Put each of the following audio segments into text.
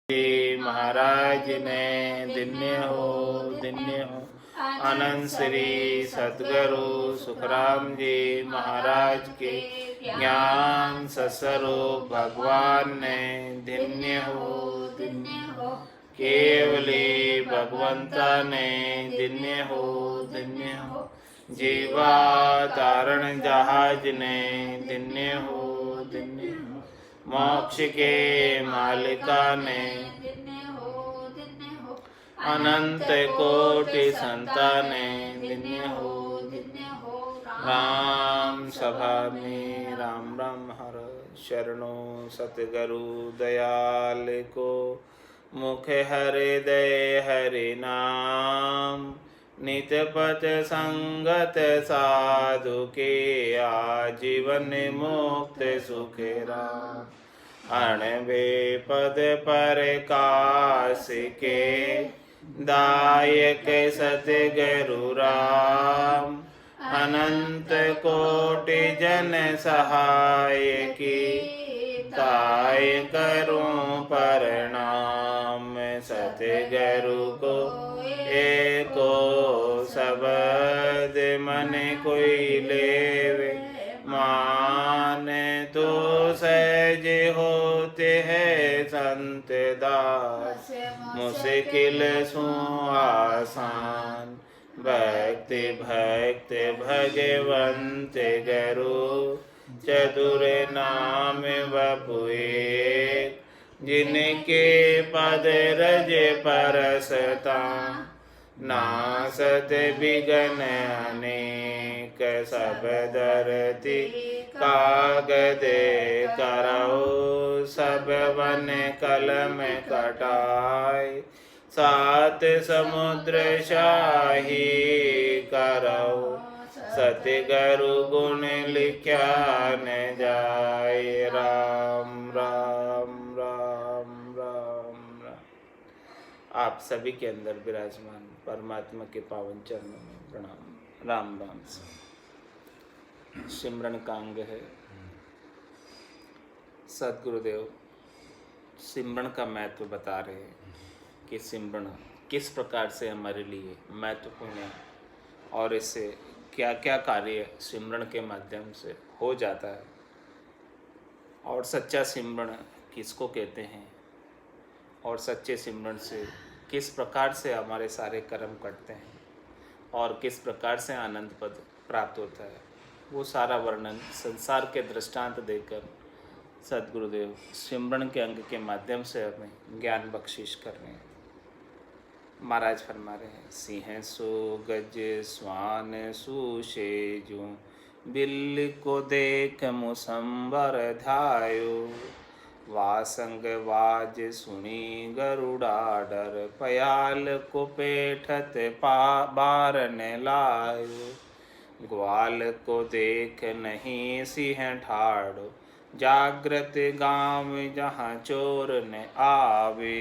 जी महाराज ने दिन्य हो आनंद श्री सद्गुरु सुखराम जी महाराज के ज्ञान सस्वरूप भगवान ने दिन्य हो केवली भगवंता ने दिन्य हो जीवा तारण जहाज ने दिन्य हो मोक्ष के मालिका ने अनंत कोटि संताने दिन्य हो राम सभा में राम राम हर शरणों सतगुरु दयाल को मुख हृदय हरि नाम नित पथ संगत साधु के आजीवन मुक्त सुख राम अणबे पद पर काश के दायक सतगुरु राम अनंत कोटि जन सहाय की ताय करूं प्रणाम सतगुरु को एको शब्द मन कोई लेवे मान तो सहज होते हैं संत दास मुश्किल सु आसान भक्ति भक्त भगवंत गुरु चतुर नाम बपुए जिनके पद रज परसता नासत बिगन अनेक सब धरती कागद करौ सब वन कलम कटाय सात समुद्र शाही करौ सतगुरु गुण लिख्या न जाय राम राम राम राम राम। आप सभी के अंदर विराजमान परमात्मा के पावन चरणों में प्रणाम। राम राम से सिमरन का अंग है। सद्गुरुदेव सिमरन का महत्व बता रहे हैं कि सिमरन किस प्रकार से हमारे लिए महत्वपूर्ण है और इससे क्या क्या कार्य सिमरन के माध्यम से हो जाता है और सच्चा सिमरन किसको कहते हैं और सच्चे सिमरन से किस प्रकार से हमारे सारे कर्म कटते हैं और किस प्रकार से आनंद पद प्राप्त होता है, वो सारा वर्णन संसार के दृष्टांत देकर सद्गुरुदेव सिमरन के अंग के माध्यम से हमें ज्ञान बख्शिश कर रहे हैं। महाराज फरमा रहे हैं सिंह सो गज स्वान सुशेजू बिल्ली को देख मुसंबर धायो वासंग वाज सुनी गरुड़ा डर पयाल को पेठत बारन लायो ग्वाल को देख नहीं सिंह ठाड़ो जागृत गाँव जहाँ चोर न आवे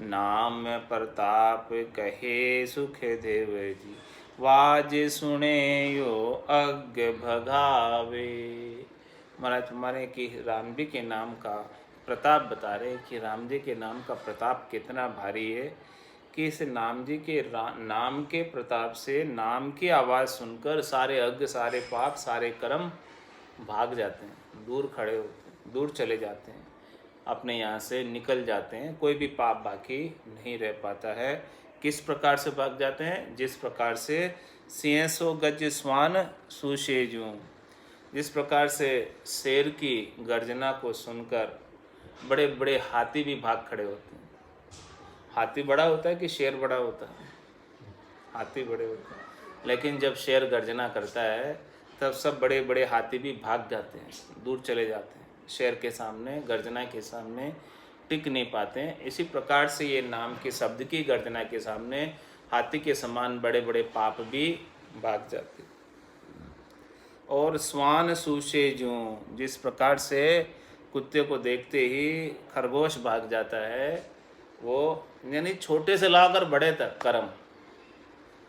नाम प्रताप कहे सुख देव जी वाज सुने यो अग भगावे। महाराज हमारे कि राम जी के नाम का प्रताप बता रहे कि राम जी के नाम का प्रताप कितना भारी है कि इस नाम जी के नाम के प्रताप से नाम की आवाज़ सुनकर सारे अग सारे पाप सारे कर्म भाग जाते हैं, दूर खड़े होते हैं, दूर चले जाते हैं, अपने यहाँ से निकल जाते हैं, कोई भी पाप बाकी नहीं रह पाता है। किस प्रकार से भाग जाते हैं? जिस प्रकार से सिंह सो गज स्वान सुशेजू, जिस प्रकार से शेर की गर्जना को सुनकर बड़े बड़े हाथी भी भाग खड़े होते हैं। हाथी बड़ा होता है कि शेर बड़ा होता है? हाथी बड़े होते हैं, लेकिन जब शेर गर्जना करता है तब सब बड़े बड़े हाथी भी भाग जाते हैं, दूर चले जाते हैं, शेर के सामने गर्जना के सामने टिक नहीं पाते हैं। इसी प्रकार से ये नाम के शब्द की गर्जना के सामने हाथी के समान बड़े बड़े पाप भी भाग जाते। और स्वान सुशेजू, जिस प्रकार से कुत्ते को देखते ही खरगोश भाग जाता है, वो यानी छोटे से लाकर बड़े तक कर्म।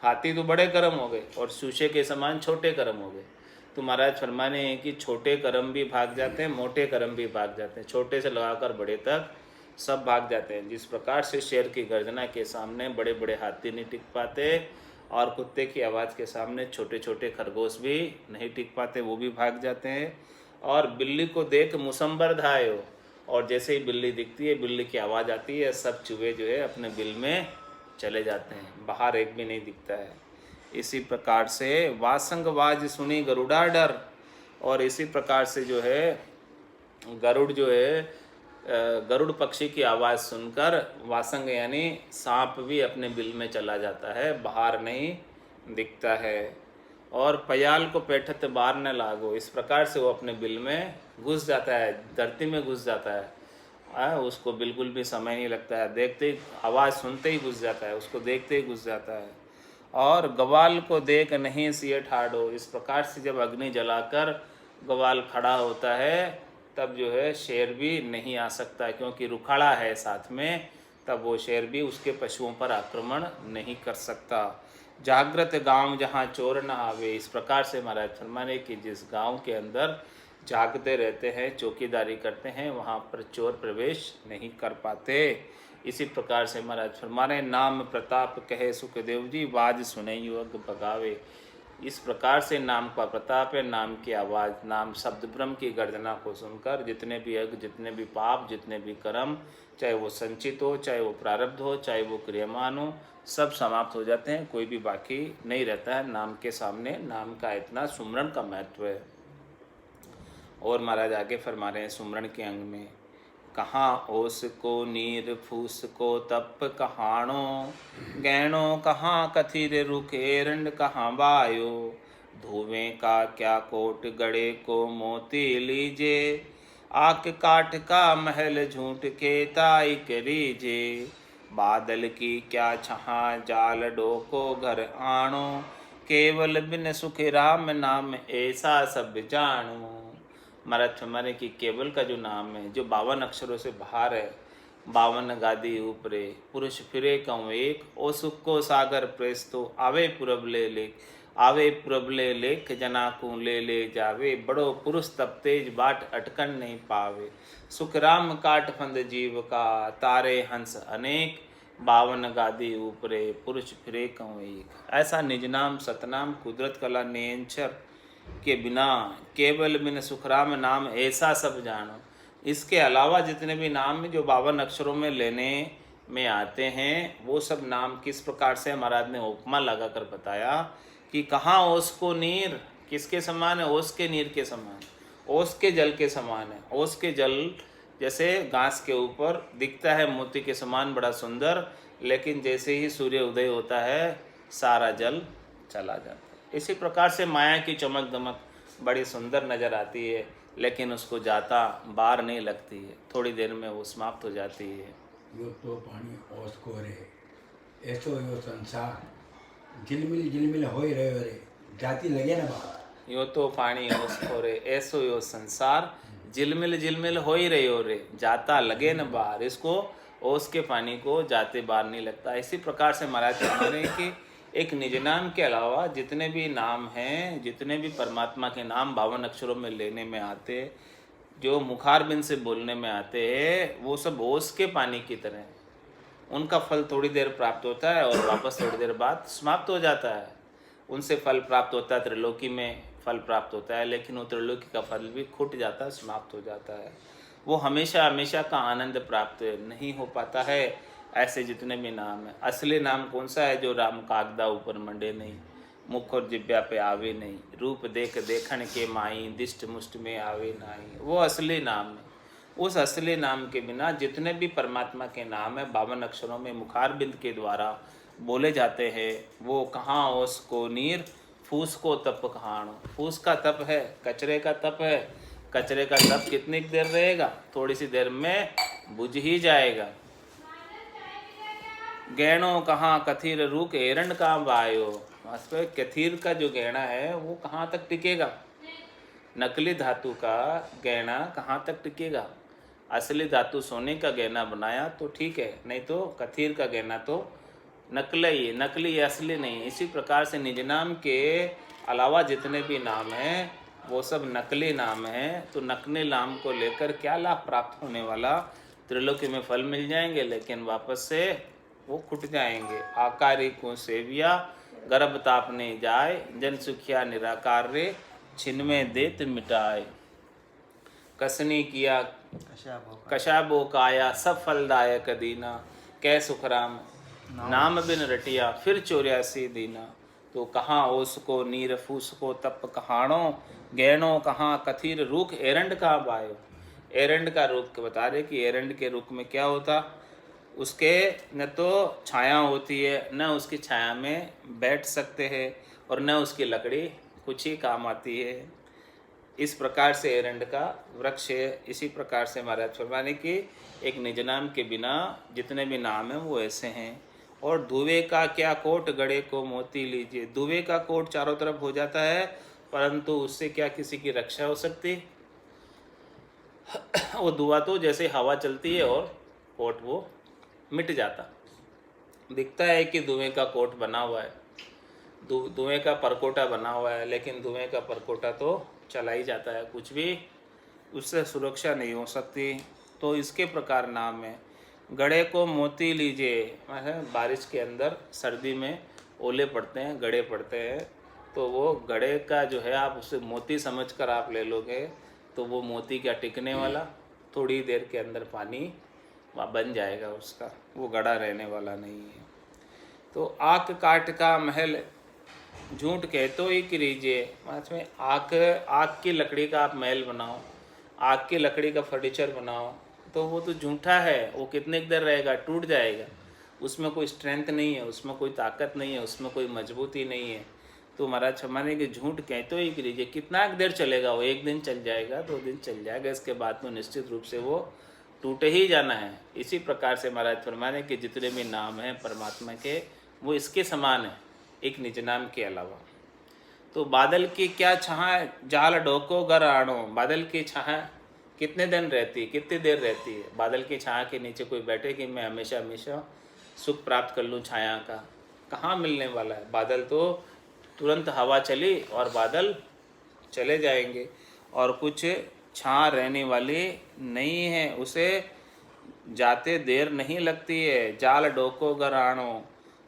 हाथी तो बड़े कर्म हो गए और सूशे के समान छोटे कर्म हो गए। तो महाराज फरमाने हैं कि छोटे कर्म भी भाग जाते हैं, मोटे कर्म भी भाग जाते हैं। छोटे से लगाकर बड़े तक सब भाग जाते हैं। जिस प्रकार से शेर की गर्जना के सामने बड़े बड़े हाथी नहीं टिक पाते और कुत्ते की आवाज़ के सामने छोटे छोटे खरगोश भी नहीं टिक पाते, वो भी भाग जाते हैं। और बिल्ली को देख मुसम्बर धायो, और जैसे ही बिल्ली दिखती है, बिल्ली की आवाज़ आती है, सब चूहे जो है अपने बिल में चले जाते हैं, बाहर एक भी नहीं दिखता है। इसी प्रकार से वासंगवाज सुनी गरुड़ा डर, और इसी प्रकार से जो है गरुड़ जो है गरुड़ पक्षी की आवाज़ सुनकर वासंग यानी सांप भी अपने बिल में चला जाता है, बाहर नहीं दिखता है। और पयाल को पैठत बार न लागो, इस प्रकार से वो अपने बिल में घुस जाता है, धरती में घुस जाता है। उसको बिल्कुल भी समय नहीं लगता है, देखते ही आवाज़ सुनते ही घुस जाता है, उसको देखते ही घुस जाता है। और गवाल को देख नहीं सिए ठाड़ो, इस प्रकार से जब अग्नि जलाकर गवाल खड़ा होता है तब जो है शेर भी नहीं आ सकता, क्योंकि रुखाड़ा है साथ में, तब वो शेर भी उसके पशुओं पर आक्रमण नहीं कर सकता। जागृत गांव जहाँ चोर न आवे, इस प्रकार से महाराज फरमाने कि जिस गांव के अंदर जागते रहते हैं, चौकीदारी करते हैं, वहाँ पर चोर प्रवेश नहीं कर पाते। इसी प्रकार से महाराज फरमाने नाम प्रताप कहे सुखदेव जी, बाज सुने युग भगावे। इस प्रकार से नाम का प्रताप है, नाम की आवाज़, नाम शब्द ब्रह्म की गर्जना को सुनकर जितने भी यज्ञ, जितने भी पाप, जितने भी कर्म, चाहे वो संचित हो, चाहे वो प्रारब्ध हो, चाहे वो क्रियमान हो, सब समाप्त हो जाते हैं, कोई भी बाकी नहीं रहता है नाम के सामने। नाम का इतना सुमरन का महत्व है। और महाराज आगे फरमा रहे हैं सुमरन के अंग में, कहाँ ओस को नीर फूस को तप कहाणो, गहणो कहाँ कथिर रुख एरंड कहाँ बायो, धोवें का क्या कोट गड़े को मोती लीजे, आक काट का महल झूठ के ताई करीजे, बादल की क्या छहाँ जाल डोको घर आणो, केवल बिन सुख राम नाम ऐसा सब जानो। महाराज फरमाने की केवल का जो नाम है, जो 52 अक्षरों से बाहर है, 52 गादी ऊपरे, पुरुष फिरे कहूँ एक, ओ सुख को सागर प्रेस तो आवे पुरबले लेख, आवे पुरबले लेख जना को ले जावे, बड़ो पुरुष तब तेज बाट अटकन नहीं पावे, सुख राम काट फंद जीव का, तारे हंस अनेक, 52 गादी ऊपरे, पुरुष फिरे कहूँ एक। ऐसा निज नाम सतनाम कुदरत कला नेंचर के बिना, केवल बिन सुखराम नाम ऐसा सब जानो। इसके अलावा जितने भी नाम जो 52 अक्षरों में लेने में आते हैं, वो सब नाम किस प्रकार से महाराज ने उपमा लगाकर बताया कि कहाँ ओस को नीर, किसके समान है? ओस के नीर के समान, ओस के जल के समान है। ओस के जल जैसे घास के ऊपर दिखता है मोती के समान बड़ा सुंदर, लेकिन जैसे ही सूर्य उदय होता है सारा जल चला जाता है। इसी प्रकार से माया की चमक दमक बड़ी सुंदर नज़र आती है, लेकिन उसको जाता बार नहीं लगती है, थोड़ी देर में वो समाप्त हो जाती है। यो तो पानी ओस को रे, ऐसो यो संसार झिलमिल झिलमिल हो ही रहे रे, जाती लगे ना बात। यो तो पानी ओस को रे, ऐसो यो संसार झिलमिल झिलमिल हो ही रहे हो रे, जाता लगे न बाहर। इसको ओस के पानी को जाते बार नहीं लगता। इसी प्रकार से महाराज कह रहे हैं कि एक निज नाम के अलावा जितने भी नाम हैं, जितने भी परमात्मा के नाम 52 अक्षरों में लेने में आते, जो मुखारबिंद से बोलने में आते हैं, वो सब ओस के पानी की तरह हैं। उनका फल थोड़ी देर प्राप्त होता है और वापस थोड़ी देर बाद समाप्त हो जाता है। उनसे फल प्राप्त होता है, त्रिलोकी में फल प्राप्त होता है, लेकिन वो त्रिलोकी का फल भी खुट जाता है, समाप्त हो जाता है। वो हमेशा हमेशा का आनंद प्राप्त नहीं हो पाता है। ऐसे जितने भी नाम हैं, असली नाम कौन सा है? जो राम कागदा ऊपर मंडे नहीं, मुख और जिब्या पे आवे नहीं, रूप देख देखण के माई, दिष्ट मुष्ट में आवे नहीं, वो असली नाम है। उस असली नाम के बिना जितने भी परमात्मा के नाम है 52 अक्षरों में मुखारबिंद के द्वारा बोले जाते हैं, वो कहाँ ओस को नीर, फूस को तप कहाणो। फूस का तप है, कचरे का तप है। कचरे का तप कितनी देर रहेगा? थोड़ी सी देर में बुझ ही जाएगा। गहणों कहाँ कथिर रूख एरंड कहाँ बायो। कथिर का जो गहना है वो कहाँ तक टिकेगा? नकली धातु का गहना कहाँ तक टिकेगा? असली धातु सोने का गहना बनाया तो ठीक है, नहीं तो कथिर का गहना तो नकली, नकली असली नहीं। इसी प्रकार से निज नाम के अलावा जितने भी नाम हैं वो सब नकली नाम हैं। तो नकली नाम को लेकर क्या लाभ प्राप्त होने वाला? त्रिलोकी में फल मिल जाएंगे, लेकिन वापस से वो खुट जाएंगे। आकारी को सेविया गर्भ तापने जाए, जन सुखिया निराकार रे, छिन में देत मिटाए। कसनी किया कशाबो काया, सब फलदायक दीना, कै सुखराम नाम बिन रटिया, फिर 84 दीना। तो कहाँ ओसको नीर फूसको तप कहाणो, गहणो कहाँ कथीर रूख, एरंड कहाँ बायो। एरंड का रूख बता रहे कि एरंड के रूख में क्या होता, उसके न तो छाया होती है, न उसकी छाया में बैठ सकते हैं, और न उसकी लकड़ी कुछ ही काम आती है। इस प्रकार से एरंड का वृक्ष है। इसी प्रकार से महाराज फरमाने की एक निज नाम के बिना जितने भी नाम हैं वो ऐसे हैं। और धुए का क्या कोट, गड़े को मोती लीजिए। धुए का कोट चारों तरफ हो जाता है, परंतु उससे क्या किसी की रक्षा हो सकती? वो धुआं तो जैसे हवा चलती है और कोट वो मिट जाता। दिखता है कि धुएं का कोट बना हुआ है, धुएं का परकोटा बना हुआ है, लेकिन धुएं का परकोटा तो चला ही जाता है, कुछ भी उससे सुरक्षा नहीं हो सकती। तो इसके प्रकार नाम है। गड़े को मोती लीजिए, बारिश के अंदर सर्दी में ओले पड़ते हैं, गड़े पड़ते हैं, तो वो गड़े का जो है आप उसे मोती समझकर आप ले लोगे तो वो मोती क्या टिकने वाला, थोड़ी देर के अंदर पानी बन जाएगा उसका, वो गड़ा रहने वाला नहीं है। तो आक काट का महल, झूठ कह तो ही कीजिए। में आग की लकड़ी का आप महल बनाओ, आग की लकड़ी का फर्नीचर बनाओ, तो वो तो झूठा है, वो कितने देर रहेगा, टूट जाएगा, उसमें कोई स्ट्रेंथ नहीं है, उसमें कोई ताकत नहीं है, उसमें कोई मजबूती नहीं है। तो महाराज क्षमाने के झूठ कह तो ही कीजिए, कितना देर चलेगा वो, एक दिन चल जाएगा, 2 दिन चल जाएगा, इसके बाद तो निश्चित रूप से वो टूटे ही जाना है। इसी प्रकार से महाराज फरमाने के जितने भी नाम हैं परमात्मा के वो इसके समान है, एक निज नाम के अलावा। तो बादल की क्या छाह, जाल डोको घर आड़ो। बादल की छाह कितने दिन रहती है, कितनी देर रहती है? बादल की छाया के नीचे कोई बैठे कि मैं हमेशा हमेशा सुख प्राप्त कर लूँ छाया का, कहाँ मिलने वाला है। बादल तो तुरंत हवा चली और बादल चले जाएंगे, और कुछ छाँ रहने वाली नहीं है, उसे जाते देर नहीं लगती है। जाल डोको घर आड़ो,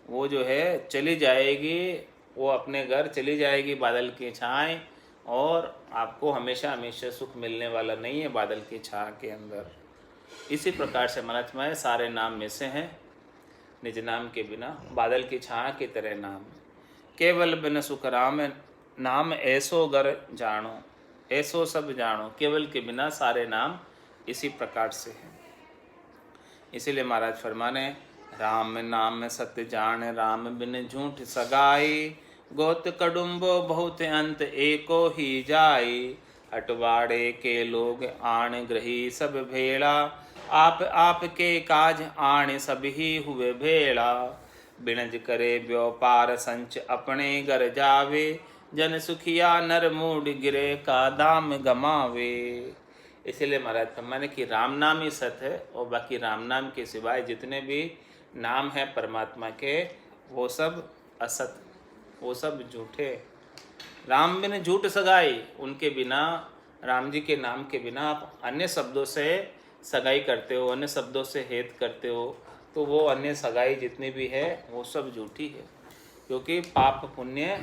वो जो है चली जाएगी, वो अपने घर चली जाएगी बादल की छाएँ, और आपको हमेशा हमेशा सुख मिलने वाला नहीं है बादल की छाँ के अंदर। इसी प्रकार से महात्मा है, सारे नाम में से हैं, निज नाम के बिना बादल की छाँ की तरह नाम। केवल बिन सुख राम नाम ऐसो गर जानो, ऐसो सब जानो। केवल के बिना सारे नाम इसी प्रकार से हैं। इसीलिए महाराज फरमाने, राम नाम सत्य जान, राम बिन झूठ सगाई। गोत कड़ुम्बो बहुत अंत एको ही जाई। हटवाड़े के लोग आण ग्रही सब भेड़ा, आप के काज आण सब ही हुए भेड़ा। बिणज करे व्यापार संच अपने घर जावे, जन सुखिया नर मूड गिरे का दाम गमावे। इसीलिए महाराज फरमाने कि राम नाम ही सत्य है, और बाकी राम नाम के सिवाय जितने भी नाम हैं परमात्मा के वो सब असत, वो सब झूठे। राम बिन झूठ सगाई, उनके बिना, राम जी के नाम के बिना आप अन्य शब्दों से सगाई करते हो, अन्य शब्दों से हेत करते हो, तो वो अन्य सगाई जितनी भी है वो सब झूठी है। क्योंकि पाप पुण्य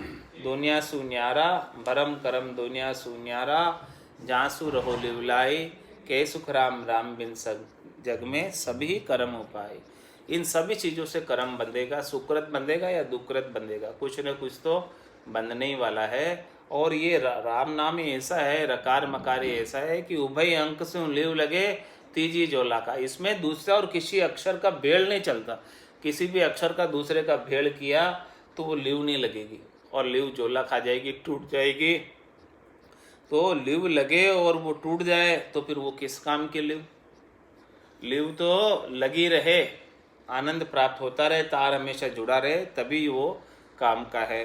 दुनिया सुन्यारा, भरम करम दुनिया सुन्यारा। जासु रहो लिवलाई, के सुख राम राम बिन सग जग में सभी कर्म उपाय। इन सभी चीज़ों से कर्म बंधेगा, सुकृत बंधेगा या दुकृत बंधेगा, कुछ न कुछ तो बंधने ही वाला है। और ये राम नाम ही ऐसा है, रकार मकार ऐसा है कि उभय अंक से लिव लगे तीजी जोला का। इसमें दूसरा और किसी अक्षर का भेड़ नहीं चलता, किसी भी अक्षर का दूसरे का भेड़ किया तो वो लिव नहीं लगेगी, और लिव जोला खा जाएगी, टूट जाएगी। तो लिव लगे और वो टूट जाए तो फिर वो किस काम की लिव? लिव तो लगी रहे, आनंद प्राप्त होता रहे, तार हमेशा जुड़ा रहे, तभी वो काम का है।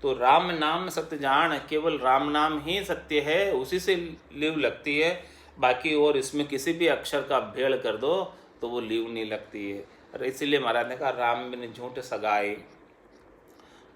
तो राम नाम सत्य जान, केवल राम नाम ही सत्य है, उसी से लिव लगती है। बाकी और इसमें किसी भी अक्षर का भेड़ कर दो तो वो लिव नहीं लगती है। और इसीलिए महाराज ने कहा राम बिन झूठ सगाई।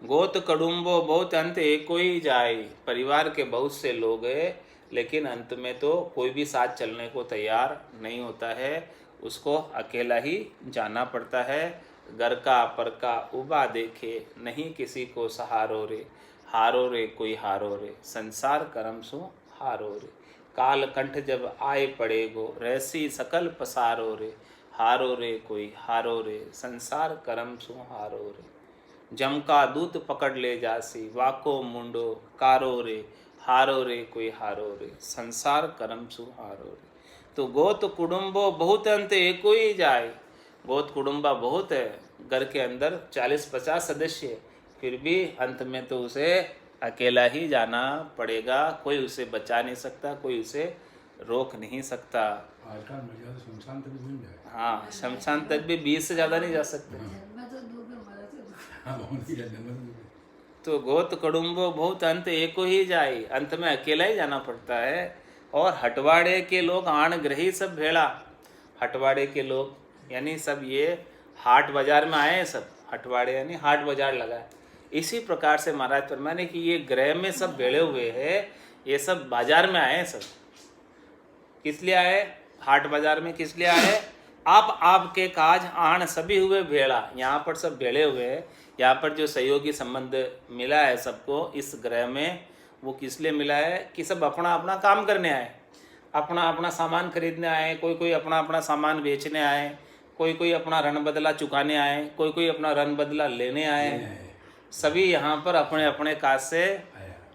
गोत कड़ुम्बो बहुत अंत एको ही जाए। परिवार के बहुत से लोग हैं, लेकिन अंत में तो कोई भी साथ चलने को तैयार नहीं होता है। उसको अकेला ही जाना पड़ता है। घर का पर का उबा देखे, नहीं किसी को सहारो रे। हारो रे कोई हारो रे, संसार करम सो हारो रे। काल कंठ जब आए पड़े गो, रहसी सकल पसारो रे। हारो रे कोई हारो रे, संसार करम सो हारो रे। जम का दूत पकड़ ले जासी, वाको मुंडो कारो रे। हारो रे कोई हारो रे, संसार करम सु हारो रे। तो गोत कुटुंबो बहुत अंत एको ही जाए। गोत कुटुंबा बहुत है, घर के अंदर 40-50 सदस्य है, फिर भी अंत में तो उसे अकेला ही जाना पड़ेगा। कोई उसे बचा नहीं सकता, कोई उसे रोक नहीं सकता। आजकल में ज़्यादा शमशान तक मिल जाए। हाँ, शमशान तक भी 20 से ज़्यादा नहीं जा सकते। हाँ, बहुत ही ज़्यादा मतलब तो गोत कड़ुम्बो बहुत अंत एको ही जाए, अंत में अकेला ही जाना पड़ता है। और हटवाड़े के लोग आण ग्रही सब भेड़ा। हटवाड़े के लोग यानी सब ये हाट बाजार में आए हैं, सब हटवाड़े यानी हाट बाजार लगा है। इसी प्रकार से महाराज फरमाने कि ये ग्रह में सब भेड़े हुए हैं, ये सब बाजार में आए हैं। सब किस लिए आए? हाट बाजार में किस लिए आए? आप आपके काज आण सभी हुए भेड़ा। यहाँ पर सब भेड़े हुए हैं। यहाँ पर जो सहयोगी संबंध मिला है सबको इस ग्रह में, वो किस लिए मिला है कि सब अपना अपना काम करने आए, अपना अपना सामान खरीदने आए, कोई कोई अपना अपना सामान बेचने आए, कोई कोई अपना रण बदला चुकाने आए, कोई कोई अपना रण बदला लेने आए। सभी यहाँ पर अपने अपने काज से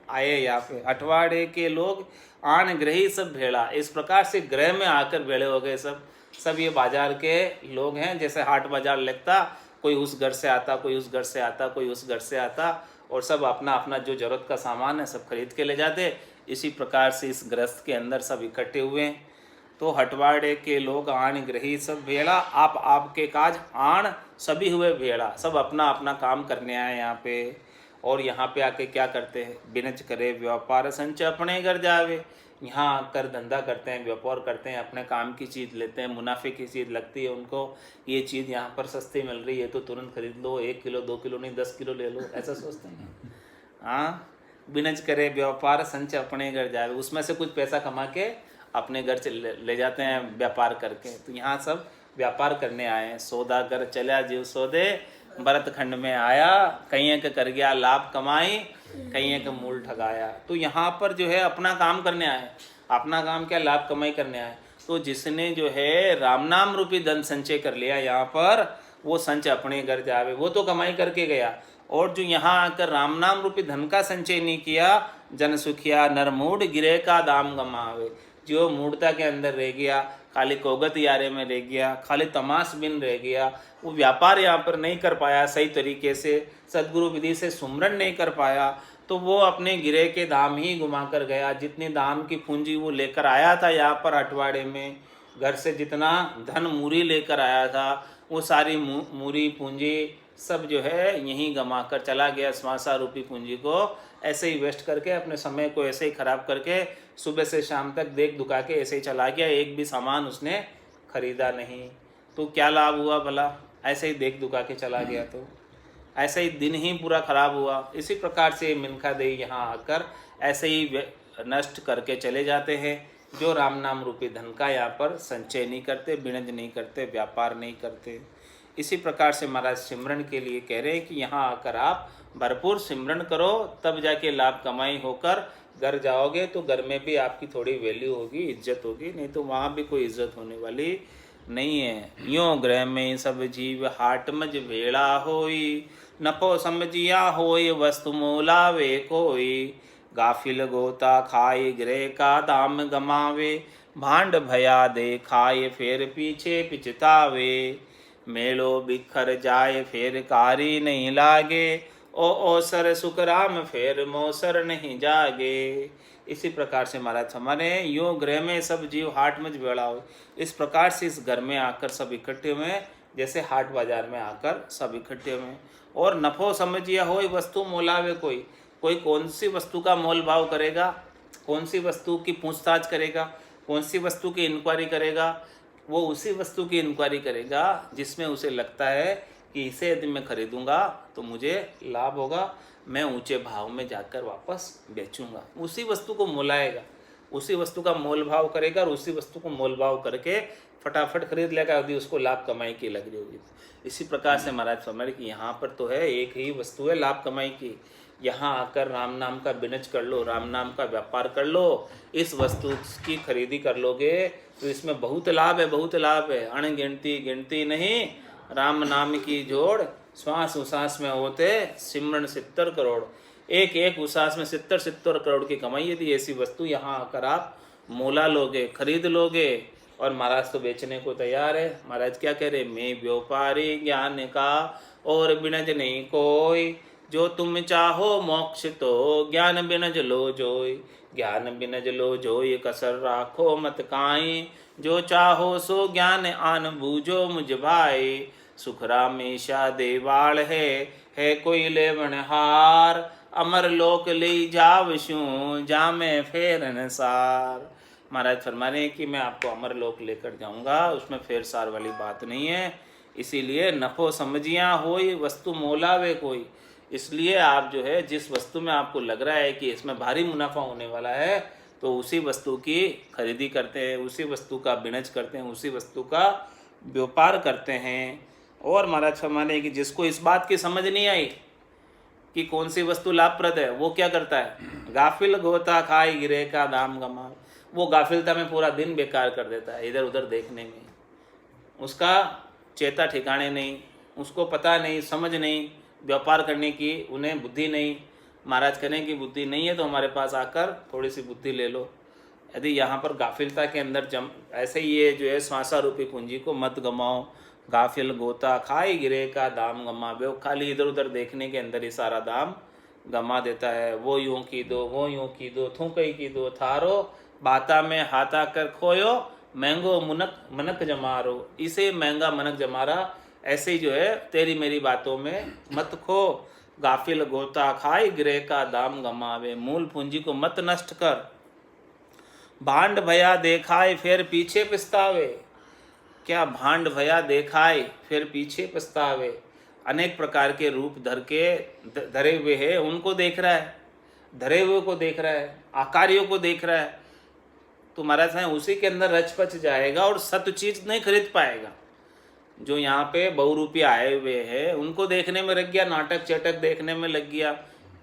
आए। यहाँ पे अठवाड़े के लोग आन ग्रही सब भेड़ा। इस प्रकार से ग्रह में आकर भेड़े हो गए सब ये बाजार के लोग हैं। जैसे हाट बाजार लगता, कोई उस घर से आता, कोई उस घर से आता, कोई उस घर से आता, और सब अपना अपना जो जरूरत का सामान है सब खरीद के ले जाते। इसी प्रकार से इस ग्रस्त के अंदर सब इकट्ठे हुए हैं। तो हटवाड़े के लोग आण ग्रही सब भेड़ा, आप आपके काज आण सभी हुए भेड़ा। सब अपना अपना काम करने आए यहाँ पे। और यहाँ पे आके क्या करते हैं? बिनच करे व्यापार संच अपने घर जावे। यहाँ आकर धंधा करते हैं, व्यापार करते हैं, अपने काम की चीज़ लेते हैं, मुनाफे की चीज़ लगती है उनको। ये चीज़ यहाँ पर सस्ती मिल रही है तो तुरंत खरीद लो, 1 किलो 2 किलो नहीं 10 किलो ले लो, ऐसा सोचते हैं। हाँ, बिनच करे व्यापार संच अपने घर जावे। उसमें से कुछ पैसा कमा के अपने घर से ले जाते हैं व्यापार करके। तो यहाँ सब व्यापार करने आए हैं। सौदागर चला जीव सौदे, भरत खंड में आया, कहीं के कर गया लाभ कमाई, कहीं के मूल ठगाया। तो यहाँ पर जो है अपना काम करने आए। अपना काम क्या? लाभ कमाई करने आए। तो जिसने जो है राम नाम रूपी धन संचय कर लिया यहाँ पर, वो संचय अपने घर जावे, वो तो कमाई करके गया। और जो यहाँ आकर राम नाम रूपी धन का संचय नहीं किया, जन सुखिया नरमूड गिरे का दाम गमावे। जो मूढ़ता के अंदर रह गया, खाली कोगत यारे में रह गया, खाली तमाश बिन रह गया, वो व्यापार यहाँ पर नहीं कर पाया सही तरीके से, सदगुरु विधि से सुमरन नहीं कर पाया, तो वो अपने गिरे के दाम ही घुमा कर गया। जितनी दाम की पूंजी वो लेकर आया था यहाँ पर अठवाड़े में, घर से जितना धन मूरी लेकर आया था, वो सारी मूरी पूंजी सब जो है यहीं गमा कर चला गया। श्वासा रूपी पूंजी को ऐसे ही वेस्ट करके, अपने समय को ऐसे ही खराब करके, सुबह से शाम तक देख दुखा के ऐसे ही चला गया। एक भी सामान उसने खरीदा नहीं। तो क्या लाभ हुआ भला? ऐसे ही देख दुखा के चला गया, तो ऐसे ही दिन ही पूरा खराब हुआ। इसी प्रकार से मिनखा दे यहाँ आकर ऐसे ही नष्ट करके चले जाते हैं, जो राम नाम रूपी धन का यहाँ पर संचय नहीं करते, बिणज नहीं करते, व्यापार नहीं करते। इसी प्रकार से महाराज सिमरन के लिए कह रहे हैं कि यहाँ आकर आप भरपूर सिमरन करो, तब जाके लाभ कमाई होकर घर जाओगे तो घर में भी आपकी थोड़ी वैल्यू होगी, इज्जत होगी, नहीं तो वहाँ भी कोई इज्जत होने वाली नहीं है। यों ग्रह में सब जीव हाट मज भेड़ा होई, नफो समझिया होई वस्तु मोलावे कोई। गाफिल गोता खाए गृह का दाम गमावे, भांड भया दे खाए फिर पीछे पिछतावे। मेलो बिखर जाए फिर कारी नहीं लागे, ओ सर सुखराम फिर मोसर नहीं जागे। इसी प्रकार से महाराज हमारे यूँ ग्रह में सब जीव हाट मच भेड़ा हो। इस प्रकार से इस घर में आकर सब इकट्ठे हुए, जैसे हाट बाजार में आकर सब इकट्ठे हुए। और नफो समझिया हो वस्तु मोलावे कोई, कोई कौन सी वस्तु का मोल भाव करेगा, कौन सी वस्तु की पूछताछ करेगा, कौन सी वस्तु की इंक्वायरी करेगा, वो उसी वस्तु की इंक्वायरी करेगा जिसमें उसे लगता है कि इसे यदि मैं खरीदूंगा तो मुझे लाभ होगा, मैं ऊंचे भाव में जाकर वापस बेचूंगा। उसी वस्तु को मोलाएगा, उसी वस्तु का मोल भाव करेगा और उसी वस्तु को मोल भाव करके फटाफट खरीद लेगा यदि उसको लाभ कमाई की लग रही होगी। इसी प्रकार से महाराज फरमाए कि यहाँ पर तो है एक ही वस्तु है लाभ कमाई की, यहाँ आकर राम नाम का बिनज कर लो, राम नाम का व्यापार कर लो, इस वस्तु की खरीदी कर लोगे तो इसमें बहुत लाभ है, बहुत लाभ है, अणगिनती गिनती नहीं। राम नाम की जोड़ श्वास उसास में होते सिमरन 70 करोड़, एक एक उसास में 70 करोड़ की कमाई। यदि ऐसी वस्तु यहाँ आकर आप मोला लोगे, खरीद लोगे, और महाराज तो बेचने को तैयार है। महाराज क्या कह रहे, मैं व्यापारी ज्ञान का और बिनज नहीं कोई, जो तुम चाहो मोक्ष तो ज्ञान बिनज लो जोई, ज्ञान बिनज लो जोई कसर राखो मत काई, जो चाहो सो ज्ञान आन बूझो मुझ भाई, सुख रामेशा देवाल है कोई लेवन हार, अमर लोक ले जावशू जामे फेरन सार। महाराज फरमा रहे हैं कि मैं आपको अमर लोक लेकर जाऊंगा, उसमें फेर सार वाली बात नहीं है। इसीलिए नफो समझिया होई वस्तु मोलावे कोई, इसलिए आप जो है जिस वस्तु में आपको लग रहा है कि इसमें भारी मुनाफा होने वाला है तो उसी वस्तु की खरीदी करते हैं, उसी वस्तु का बिनज करते हैं, उसी वस्तु का व्यापार करते हैं। और महाराज फरमाने हैं कि जिसको इस बात की समझ नहीं आई कि कौन सी वस्तु लाभप्रद है, वो क्या करता है, गाफिल गोता खाई गिरे का दाम गमा, वो गाफिलता में पूरा दिन बेकार कर देता है, इधर उधर देखने में, उसका चेता ठिकाने नहीं, उसको पता नहीं, समझ नहीं, व्यापार करने की उन्हें बुद्धि नहीं। महाराज कहें कि बुद्धि नहीं है तो हमारे पास आकर थोड़ी सी बुद्धि ले लो। यदि यहाँ पर गाफिलता के अंदर ऐसे ही ये जो है श्वासा रूपी पूंजी को मत गमाओ, गाफिल गोता खाई गिरे का दाम गमावे, खाली इधर उधर देखने के अंदर ही सारा दाम गमा देता है। वो यूं की दो, वो यूं की दो, थूकई की दो थारो, बाता में हाथा कर खोयो, महंगो मनक जमारो, इसे महंगा मनक जमारा, ऐसे ही जो है तेरी मेरी बातों में मत खो, गाफिल गोता खाई गिरे का दाम गमावे, मूल पूंजी को मत नष्ट कर, भांड भया देखाए फिर पीछे पछतावे। क्या भांड भया देखाए फिर पीछे पछतावे, अनेक प्रकार के रूप धरे हुए है, उनको देख रहा है, धरे हुए को देख रहा है, आकारियों को देख रहा है, तो महाराज है उसी के अंदर रच पच जाएगा और सत्य चीज नहीं खरीद पाएगा। जो यहाँ पे बहुरूपिया आए हुए हैं उनको देखने में लग गया, नाटक चटक देखने में लग गया,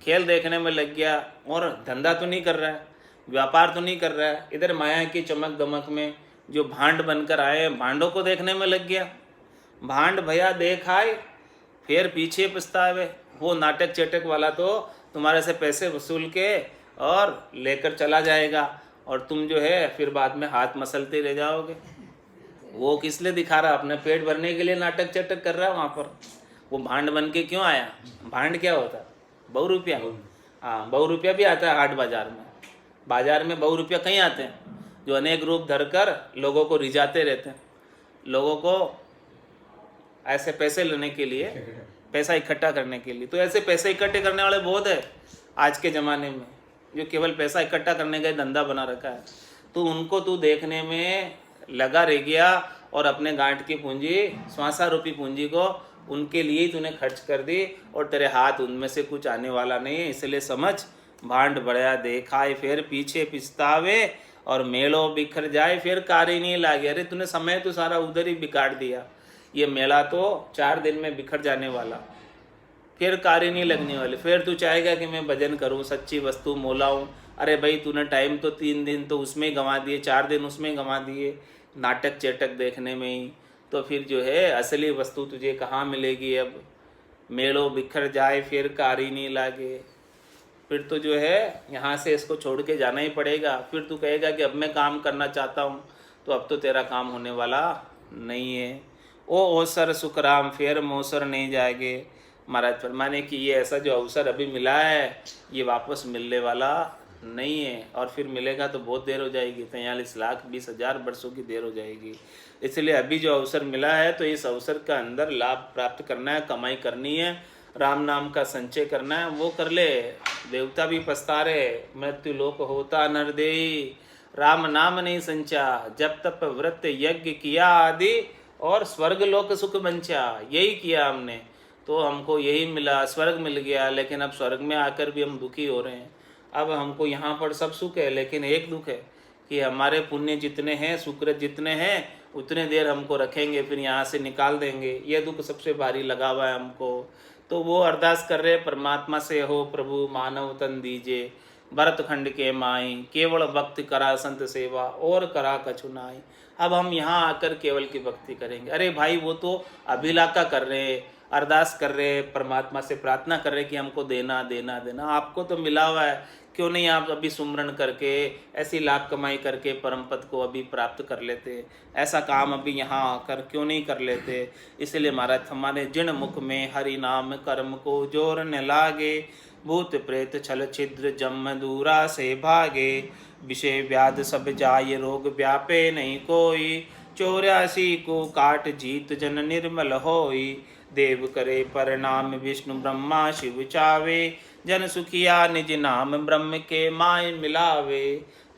खेल देखने में लग गया, और धंधा तो नहीं कर रहा है, व्यापार तो नहीं कर रहा है, इधर माया की चमक दमक में जो भांड बनकर आए भांडों को देखने में लग गया। भांड भया देखाए फिर पीछे पछतावे, वो नाटक चटक वाला तो तुम्हारे से पैसे वसूल के और लेकर चला जाएगा और तुम जो है फिर बाद में हाथ मसलते रह जाओगे। वो किस लिए दिखा रहा, अपने पेट भरने के लिए नाटक चटक कर रहा है वहाँ पर। वो भांड बन के क्यों आया, भांड क्या होता है, बहुरूपिया। हाँ, बहुरूपिया भी आता है हाट बाजार में, बाजार में बहुरूपिया कहीं आते हैं जो अनेक रूप धरकर लोगों को रिझाते रहते हैं, लोगों को ऐसे पैसे लेने के लिए, पैसा इकट्ठा करने के लिए। तो ऐसे पैसे इकट्ठे करने वाले बहुत है आज के ज़माने में, जो केवल पैसा इकट्ठा करने का धंधा बना रखा है। तो उनको तू देखने में लगा रह गया और अपने गांठ की पूंजी, श्वासा रूपी पूंजी को उनके लिए ही तूने खर्च कर दी और तेरे हाथ उनमें से कुछ आने वाला नहीं है। इसलिए समझ, भांड बढ़िया देखाए फिर पीछे पिछतावे, और मेड़ो बिखर जाए फिर कारी नहीं लागे। अरे तूने समय तो सारा उधर ही बिगाड़ दिया, ये मेला तो 4 दिन में बिखर जाने वाला, फिर कारी नहीं लगने वाली। फिर तू चाहेगा कि मैं भजन करूं, सच्ची वस्तु मोलाऊं। अरे भाई तूने टाइम तो 3 दिन तो उसमें गंवा दिए, 4 दिन उसमें गंवा दिए नाटक चेटक देखने में ही, तो फिर जो है असली वस्तु तुझे कहाँ मिलेगी। अब मेड़ो बिखर जाए फिर कारी नहीं लागे, फिर तो जो है यहाँ से इसको छोड़ के जाना ही पड़ेगा। फिर तू कहेगा कि अब मैं काम करना चाहता हूँ, तो अब तो तेरा काम होने वाला नहीं है। ओ अवसर सुख राम फिर मोसर नहीं जाएंगे। महाराज फरमाने कि ये ऐसा जो अवसर अभी मिला है ये वापस मिलने वाला नहीं है, और फिर मिलेगा तो बहुत देर हो जाएगी, 43,20,000 वर्षों की देर हो जाएगी। इसलिए अभी जो अवसर मिला है तो इस अवसर का अंदर लाभ प्राप्त करना है, कमाई करनी है, राम नाम का संचय करना है, वो कर ले। देवता भी पछतारे, मृत्यु लोक होता नरदेही, राम नाम नहीं संचा, जब तप व्रत यज्ञ किया आदि, और स्वर्ग लोक सुख बंचा। यही किया हमने तो हमको यही मिला, स्वर्ग मिल गया। लेकिन अब स्वर्ग में आकर भी हम दुखी हो रहे हैं। अब हमको यहाँ पर सब सुख है लेकिन एक दुख है कि हमारे पुण्य जितने हैं, सुकृत जितने हैं, उतने देर हमको रखेंगे, फिर यहाँ से निकाल देंगे। ये दुख सबसे भारी लगा हुआ है हमको। तो वो अरदास कर रहे परमात्मा से, हो प्रभु मानव तन दीजिए, भरत खंड के माई, केवल भक्ति करा संत सेवा, और करा कछु नाई। अब हम यहाँ आकर केवल की भक्ति करेंगे। अरे भाई, वो तो अभिलाषा कर रहे हैं, अरदास कर रहे हैं, परमात्मा से प्रार्थना कर रहे हैं कि हमको देना देना देना। आपको तो मिला हुआ है, क्यों नहीं आप अभी सुमरन करके, ऐसी लाभ कमाई करके परम पद को अभी प्राप्त कर लेते? ऐसा काम अभी यहाँ आकर क्यों नहीं कर लेते? इसलिए महाराज, हमारे जिन मुख में हरि नाम कर्म को जोर न लागे, भूत प्रेत छल छिद्र जम दूरा से भागे, विषय व्याध सब जाय रोग व्यापे नहीं कोई, 84 को काट जीत जन निर्मल होई, देव करे परिणाम विष्णु ब्रह्मा शिव चावे, जन सुखिया निज नाम ब्रह्म के माय मिलावे।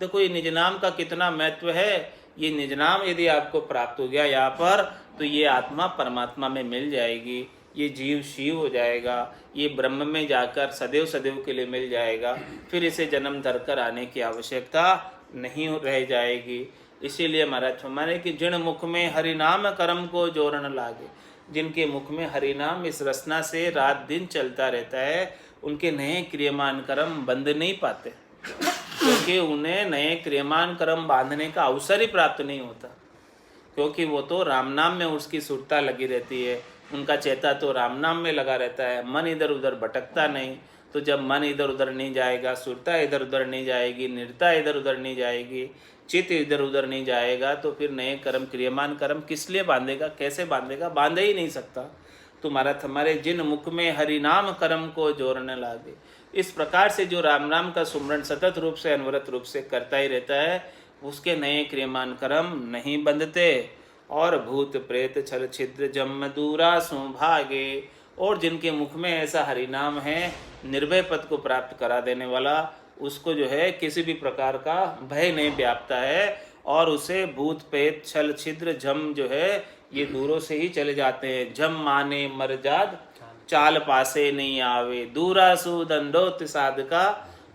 देखो ये निज नाम का कितना महत्व है। ये निज नाम यदि आपको प्राप्त हो गया यहाँ पर, तो ये आत्मा परमात्मा में मिल जाएगी, ये जीव शिव हो जाएगा, ये ब्रह्म में जाकर सदैव सदैव के लिए मिल जाएगा। फिर इसे जन्म धर कर आने की आवश्यकता नहीं रह जाएगी। इसीलिए महाराज हमारे कि जिन मुख में हरि नाम कर्म को जोड़न लागे, जिनके मुख में हरि नाम इस रसना से रात दिन चलता रहता है, उनके नए क्रियमान कर्म बंद नहीं पाते, क्योंकि उन्हें नए क्रियमान कर्म बांधने का अवसर ही प्राप्त नहीं होता, क्योंकि वो तो राम नाम में उसकी सुरता लगी रहती है, उनका चेता तो राम नाम में लगा रहता है, मन इधर उधर भटकता नहीं। तो जब मन इधर उधर नहीं जाएगा, सुरता इधर उधर नहीं जाएगी, निरता इधर उधर नहीं जाएगी, चित्त इधर उधर नहीं जाएगा, तो फिर नए कर्म क्रियमान कर्म किस लिए बांधेगा, कैसे बांधेगा? बांध ही नहीं सकता। तो महाराज हमारे जिन मुख में हरि नाम कर्म को जोड़ने लागे, इस प्रकार से जो राम नाम का सुमरण सतत रूप से अनवरत रूप से करता ही रहता है, उसके नए क्रियमान कर्म नहीं बंधते। और भूत प्रेत छल छिद्र जम दूरा सो भागे, और जिनके मुख में ऐसा हरि नाम है, निर्भय पद को प्राप्त करा देने वाला, उसको जो है किसी भी प्रकार का भय नहीं व्यापता है, और उसे भूत प्रेत छल छिद्र जम जो है ये दूरों से ही चले जाते हैं। जम माने मर जाद चाल पासे नहीं आवे, दूरा सु दंडोत साधका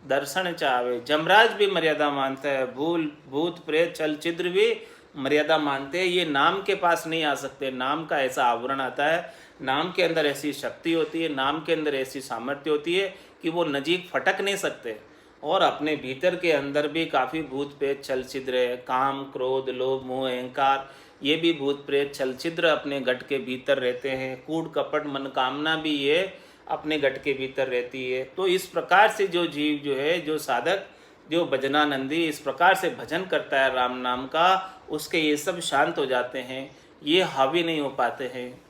दर्शन चावे। जमराज भी मर्यादा मानता है, भूत प्रेत छल छिद्र भी मर्यादा मानते हैं। ये नाम के पास नहीं आ सकते। नाम का ऐसा आवरण आता है, नाम के अंदर ऐसी शक्ति होती है, नाम के अंदर ऐसी सामर्थ्य होती है कि वो नजीक फटक नहीं सकते। और अपने भीतर के अंदर भी काफ़ी भूत प्रेत छल छिद्र है, काम क्रोध लोभ मोह अहंकार, ये भी भूत प्रेत छल छिद्र अपने गट के भीतर रहते हैं। कूड़ कपट मनकामना भी ये अपने गट के भीतर रहती है। तो इस प्रकार से जो जीव जो है, जो साधक, जो भजनानंदी इस प्रकार से भजन करता है राम नाम का, उसके ये सब शांत हो जाते हैं, ये हावी नहीं हो पाते हैं।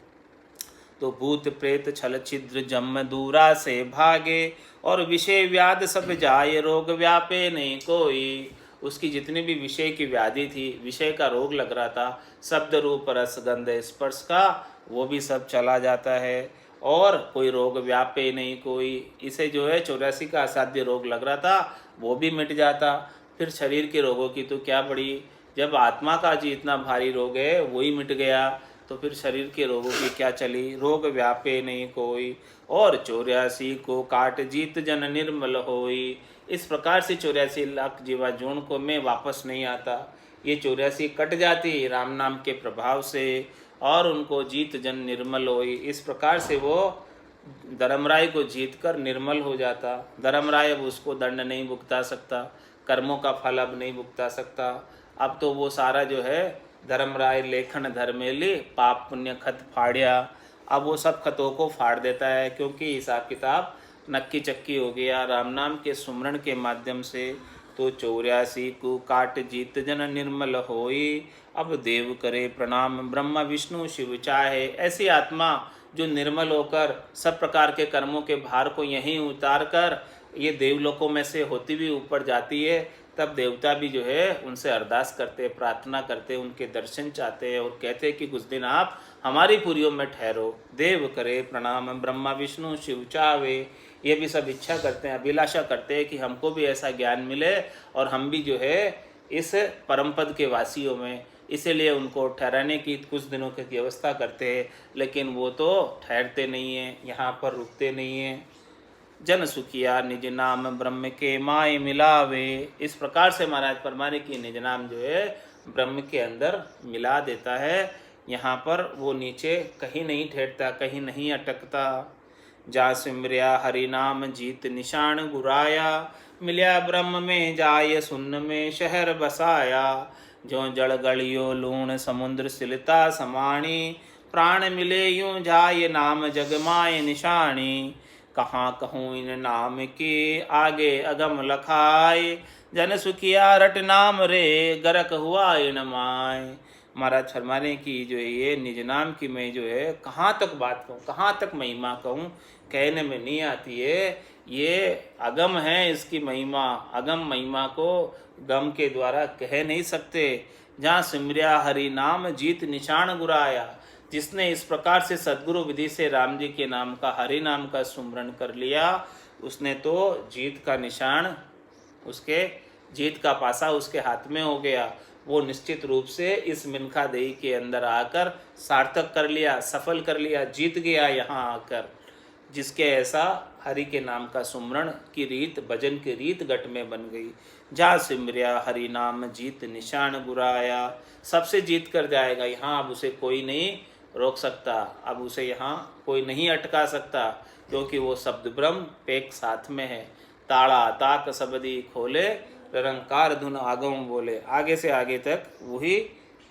तो भूत प्रेत छल छिद्र जम दूरा से भागे, और विषय व्याध सब जाए रोग व्यापे नहीं कोई। उसकी जितनी भी विषय की व्याधि थी, विषय का रोग लग रहा था, शब्द रूप रस गंध स्पर्श का, वो भी सब चला जाता है, और कोई रोग व्यापे नहीं कोई। इसे जो है 84 का असाध्य रोग लग रहा था, वो भी मिट जाता। फिर शरीर के रोगों की तो क्या बड़ी, जब आत्मा का जी इतना भारी रोग है वही मिट गया, तो फिर शरीर के रोगों की क्या चली। रोग व्यापे नहीं कोई, और 84 को काट जीत जन निर्मल होई। इस प्रकार से 84 लाख जीवा जोन को में वापस नहीं आता। ये 84 कट जाती राम नाम के प्रभाव से, और उनको जीत जन निर्मल होई। इस प्रकार से वो धर्मराय को जीतकर निर्मल हो जाता। धर्मराय अब उसको दंड नहीं भुगता सकता, कर्मों का फल अब नहीं भुगता सकता। अब तो वो सारा जो है धर्मराय लेखन धर्मेली पाप पुण्य खत फाड़िया, अब वो सब खतों को फाड़ देता है, क्योंकि हिसाब किताब नक्की चक्की हो गया राम नाम के सुमरण के माध्यम से। तो 84 को काट जीत जन निर्मल होई, अब देव करे प्रणाम ब्रह्मा विष्णु शिव चाहे। ऐसी आत्मा जो निर्मल होकर सब प्रकार के कर्मों के भार को यहीं उतार कर ये देवलोकों में से होती हुई ऊपर जाती है, तब देवता भी जो है उनसे अरदास करते, प्रार्थना करते, उनके दर्शन चाहते हैं, और कहते हैं कि कुछ दिन आप हमारी पुरियों में ठहरो। देव करे प्रणाम ब्रह्मा विष्णु शिव चावे। ये भी सब इच्छा करते हैं, अभिलाषा करते हैं कि हमको भी ऐसा ज्ञान मिले और हम भी जो है इस परम पद के वासियों में। इसीलिए उनको ठहराने की कुछ दिनों की व्यवस्था करते हैं, लेकिन वो तो ठहरते नहीं हैं, यहाँ पर रुकते नहीं हैं। जन सुखिया निज नाम ब्रह्म के माय मिलावे। इस प्रकार से महाराज फरमाने की निज नाम जो है ब्रह्म के अंदर मिला देता है। यहाँ पर वो नीचे कहीं नहीं ठहरता, कहीं नहीं अटकता। जा सिमरिया हरि नाम जीत निशान गुराया, मिल्या ब्रह्म में जाय सुन्न में शहर बसाया। जो जड़ गलियो लूण समुद्र सिलता समाणी, प्राण मिले यूं जाय नाम जगमाय निशानी। कहाँ कहूँ इन नाम के आगे अगम लखाए, जन सुखिया रट नाम रे गरक हुआ इन माय। महाराज फरमाने की जो ये निज नाम की मैं जो है कहाँ तक बात कहूँ, कहाँ तक महिमा कहूँ, कहने में नहीं आती है। ये अगम है इसकी महिमा, अगम महिमा को गम के द्वारा कह नहीं सकते। जहाँ सिमरिया हरि नाम जीत निशान गुराया, जिसने इस प्रकार से सद्गुरु विधि से राम जी के नाम का हरि नाम का सुमरण कर लिया, उसने तो जीत का निशान, उसके जीत का पासा उसके हाथ में हो गया। वो निश्चित रूप से इस मिनखा देही के अंदर आकर सार्थक कर लिया, सफल कर लिया, जीत गया यहाँ आकर। जिसके ऐसा हरि के नाम का सुमरण की रीत, भजन की रीत गट में बन गई। जा सिमरिया हरि नाम जीत निशान गुराया, सबसे जीत कर जाएगा। यहाँ अब उसे कोई नहीं रोक सकता, अब उसे यहाँ कोई नहीं अटका सकता, क्योंकि वो शब्द ब्रह्म पेक साथ में है। ताड़ा ताक सबदी खोले, निरंकार धुन आगम बोले। आगे से आगे तक वही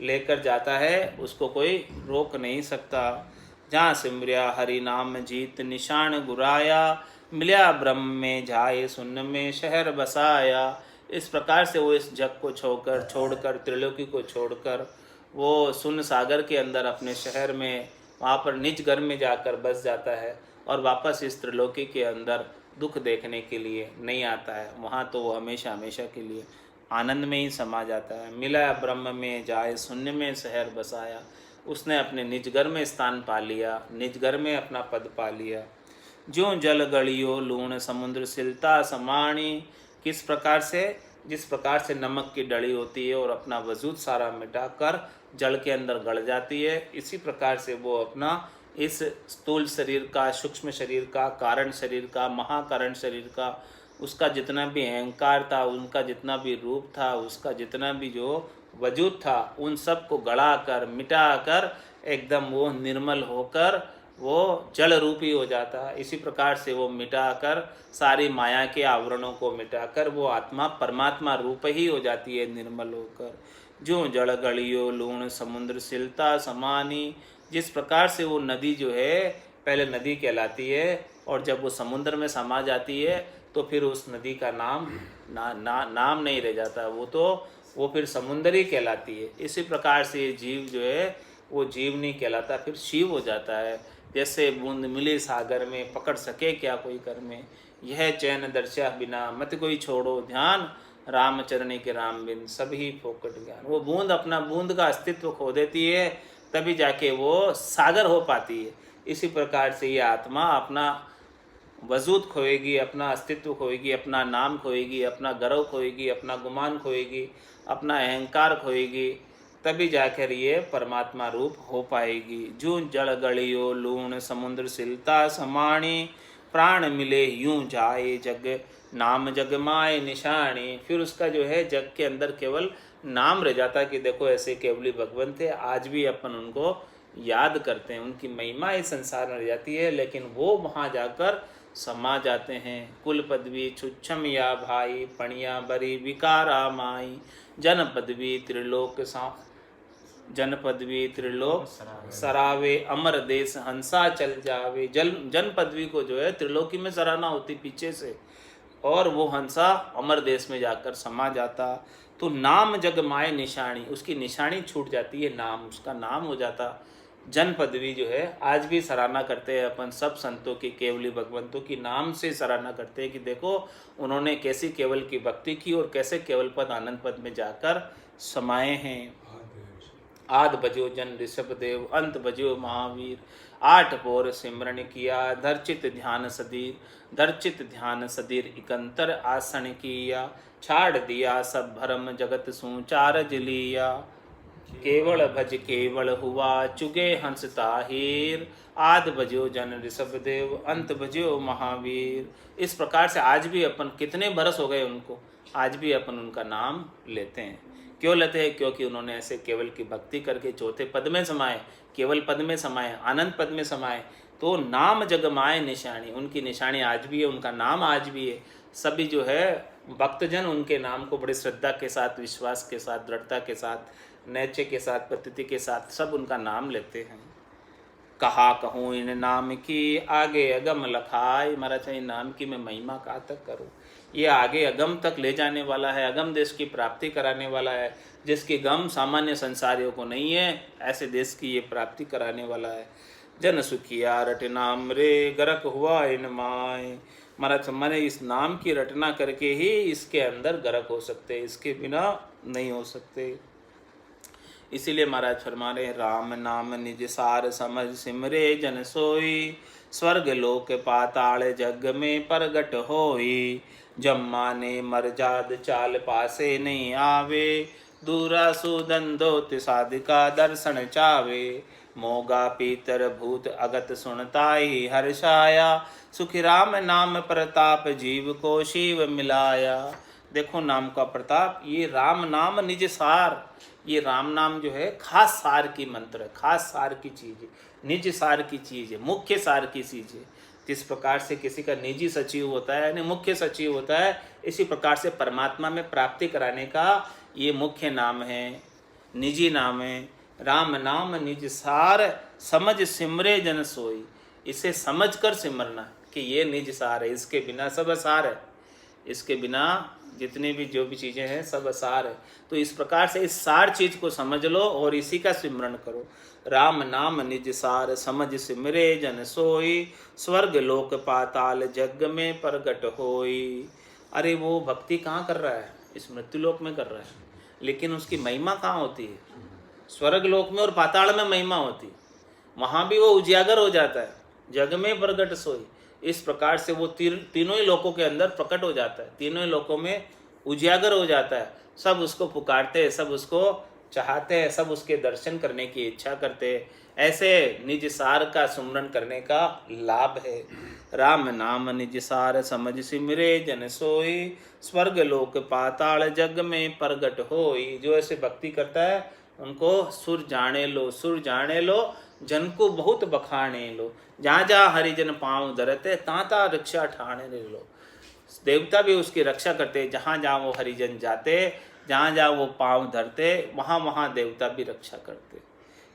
लेकर जाता है, उसको कोई रोक नहीं सकता। जहाँ सिमरिया हरि नाम जीत निशान गुराया, मिल्या ब्रह्म में जाए सुन्न में शहर बसाया। इस प्रकार से वो इस जग को छोड़कर त्रिलोकी को छोड़कर वो सुन सागर के अंदर अपने शहर में, वहाँ पर निज घर में जाकर बस जाता है और वापस इस त्रिलोकी के अंदर दुख देखने के लिए नहीं आता है। वहाँ तो वो हमेशा हमेशा के लिए आनंद में ही समा जाता है। मिला ब्रह्म में जाए शून्य में शहर बसाया, उसने अपने निज घर में स्थान पा लिया, निज घर में अपना पद पा लिया। ज्यों जल गलियो लूण समुद्र सिलता समाणी, किस प्रकार से, जिस प्रकार से नमक की डली होती है और अपना वजूद सारा मिटाकर जल के अंदर गड़ जाती है, इसी प्रकार से वो अपना इस स्थूल शरीर का, सूक्ष्म शरीर का, कारण शरीर का, महाकारण शरीर का, उसका जितना भी अहंकार था, उनका जितना भी रूप था, उसका जितना भी जो वजूद था, उन सब को गड़ा कर मिटा कर एकदम वो निर्मल होकर वो जल रूपी हो जाता। इसी प्रकार से वो मिटाकर सारी माया के आवरणों को मिटाकर वो आत्मा परमात्मा रूप ही हो जाती है, निर्मल होकर। जो जल गलियो लूण समुद्र सिलता समानी, जिस प्रकार से वो नदी जो है पहले नदी कहलाती है और जब वो समुद्र में समा जाती है तो फिर उस नदी का नाम नहीं रह जाता, वो फिर समुद्र ही कहलाती है। इसी प्रकार से ये जीव जो है वो जीव नहीं कहलाता, फिर शिव हो जाता है। जैसे बूंद मिली सागर में, पकड़ सके क्या कोई कर में, यह चैन दर्शा बिना मत कोई छोड़ो ध्यान, रामचरणी के राम बिन सभी फोकट ज्ञान। वो बूंद अपना बूंद का अस्तित्व खो देती है, तभी जाके वो सागर हो पाती है। इसी प्रकार से ये आत्मा अपना वजूद खोएगी, अपना अस्तित्व खोएगी, अपना नाम खोएगी, अपना गर्व खोएगी, अपना गुमान खोएगी, अपना अहंकार खोएगी, तभी जाकर ये परमात्मा रूप हो पाएगी। जो जल गलियो लूण समुद्र सिलता समाणी, प्राण मिले यूं जाए जग नाम जगमाए निशानी। फिर उसका जो है जग के अंदर केवल नाम रह जाता है कि देखो ऐसे केवली भगवान थे, आज भी अपन उनको याद करते हैं, उनकी महिमा इस संसार में रह जाती है, लेकिन वो वहाँ जाकर समा जाते हैं। कुल पदवी छुच्छम या भाई, पणिया बरी विकारा माई, जन पदवी त्रिलोक सरावे, अमर देश हंसा चल जावे। जन पदवी को जो है त्रिलोकी में सराहना होती पीछे से, और वो हंसा अमर देश में जाकर समा जाता। तो नाम जग माय निशानी, उसकी निशानी छूट जाती है, नाम उसका नाम हो जाता। जन पदवी जो है आज भी सराहना करते हैं अपन सब संतों की, केवली भगवंतों की नाम से सराहना करते हैं कि देखो उन्होंने कैसी केवल की भक्ति की और कैसे केवल पद आनंद पद में जाकर समाये हैं। आद बजो जन ऋषभ देव, अंत बजो महावीर, आठ पोर सिमरण किया, धर्चित ध्यान सदीर इकंतर आसन किया, छाड़ दिया सब भरम जगत सूचार लिया। केवल भज केवल हुआ चुगे हंस ताहिर, आद भजो जन ऋषभ देव अंत भजो महावीर। इस प्रकार से आज भी अपन, कितने बरस हो गए उनको, आज भी अपन उनका नाम लेते हैं। क्यों लेते हैं? क्योंकि उन्होंने ऐसे केवल की भक्ति करके चौथे पद में समाये, केवल पद में समाये, आनंद पद में समाये। तो नाम जगमाए निशानी, उनकी निशानी आज भी है, उनका नाम आज भी है। सभी जो है भक्तजन उनके नाम को बड़े श्रद्धा के साथ, विश्वास के साथ, दृढ़ता के साथ, नैचे के साथ, पद्धति के साथ सब उनका नाम लेते हैं। कहा कहूँ इन नाम की आगे अगम लखाई, महाराज इन नाम की मैं महिमा कहाँ तक करूँ। ये आगे अगम तक ले जाने वाला है, अगम देश की प्राप्ति कराने वाला है। जिसकी गम सामान्य संसारियों को नहीं है, ऐसे देश की ये प्राप्ति कराने वाला है। जन सुखिया रट नाम रे गरक हुआ इन माय, महाराज मैंने इस नाम की रटना करके ही इसके अंदर गरक हो सकते, इसके बिना नहीं हो सकते। इसीलिए महाराज फरमा रहे, राम नाम निज सार समझ सिमरे जन सोई, स्वर्ग लोक पाताल जग में परगट होई। जम्मा ने मरजाद चाल पासे नहीं आवे, दूरा सुदंदोत साधिका दर्शन चावे। मोगा पीतर भूत अगत सुनताई हर्षाया, सुखी राम नाम प्रताप जीव को शिव मिलाया। देखो नाम का प्रताप, ये राम नाम निज सार, ये राम नाम जो है खास सार की मंत्र है, खास सार की चीज़ है, निज सार की चीज़ है, मुख्य सार की चीज़ है। जिस प्रकार से किसी का निजी सचिव होता है यानी मुख्य सचिव होता है, इसी प्रकार से परमात्मा में प्राप्ति कराने का ये मुख्य नाम है, निजी नाम है। राम नाम निज सार समझ सिमरे जन सोई, इसे समझ कर सिमरना कि ये निज सार है, इसके बिना सब असार है, इसके बिना जितनी भी जो भी चीज़ें हैं सब असार है। तो इस प्रकार से इस सार चीज़ को समझ लो और इसी का सिमरन करो। राम नाम निज सार समझ सिमरे जन सोई, स्वर्ग लोक पाताल जग में प्रगट होई। अरे वो भक्ति कहाँ कर रहा है? इस मृत्यु लोक में कर रहा है, लेकिन उसकी महिमा कहाँ होती है? स्वर्ग लोक में और पाताल में महिमा होती है, वहाँ भी वो उजागर हो जाता है, जग में प्रगट सोई। इस प्रकार से वो तीनों ही लोकों के अंदर प्रकट हो जाता है, तीनों ही लोकों में उजागर हो जाता है। सब उसको पुकारते हैं, सब उसको चाहते हैं, सब उसके दर्शन करने की इच्छा करते हैं। ऐसे निज सार का सुमरन करने का लाभ है। राम नाम निज सार समझ सिमरे जन सोई, स्वर्ग लोक पाताल जग में प्रगट होई। जो ऐसे भक्ति करता है उनको सुर जाने लो, सुर जाने लो, जन को बहुत बखाने लो। जहाँ जहाँ हरिजन पाँव धरते ता ता रक्षा ठाणे लो। देवता भी उसकी रक्षा करते, जहाँ जहाँ वो हरिजन जाते, जहाँ जहाँ वो पाँव धरते, वहाँ वहाँ देवता भी रक्षा करते।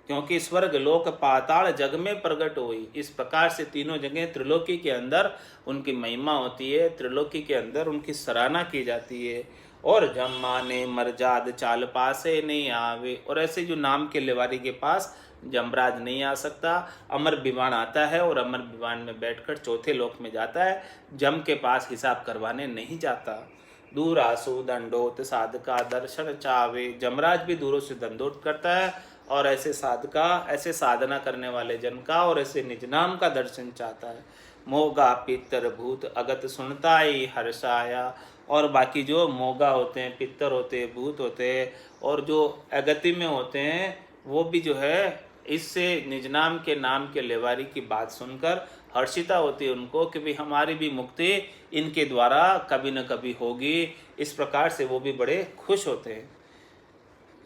क्योंकि स्वर्ग लोक पाताल जग में प्रकट हुई। इस प्रकार से तीनों जगह त्रिलोकी के अंदर उनकी महिमा होती है, त्रिलोकी के अंदर उनकी सराहना की जाती है। और जम्मा ने मरजाद चाल पासे नहीं आवे, और ऐसे जो नाम के लेवारी के पास जमराज नहीं आ सकता। अमर विमान आता है और अमर विमान में बैठकर चौथे लोक में जाता है, जम के पास हिसाब करवाने नहीं जाता। दूर आसु दंडोत साधका दर्शन चावे, जमराज भी दूरों से दंडोत करता है और ऐसे साधका, ऐसे साधना करने वाले जन का और ऐसे निज नाम का दर्शन चाहता है। मोगा पितर भूत अगत सुनताई हर्षाया, और बाकी जो मोगा होते हैं, पितर होते हैं, भूत होते हैं और जो अगति में होते हैं, वो भी जो है इससे निज नाम के लेवारी की बात सुनकर हर्षिता होती है उनको कि भाई हमारी भी मुक्ति इनके द्वारा कभी न कभी होगी। इस प्रकार से वो भी बड़े खुश होते हैं।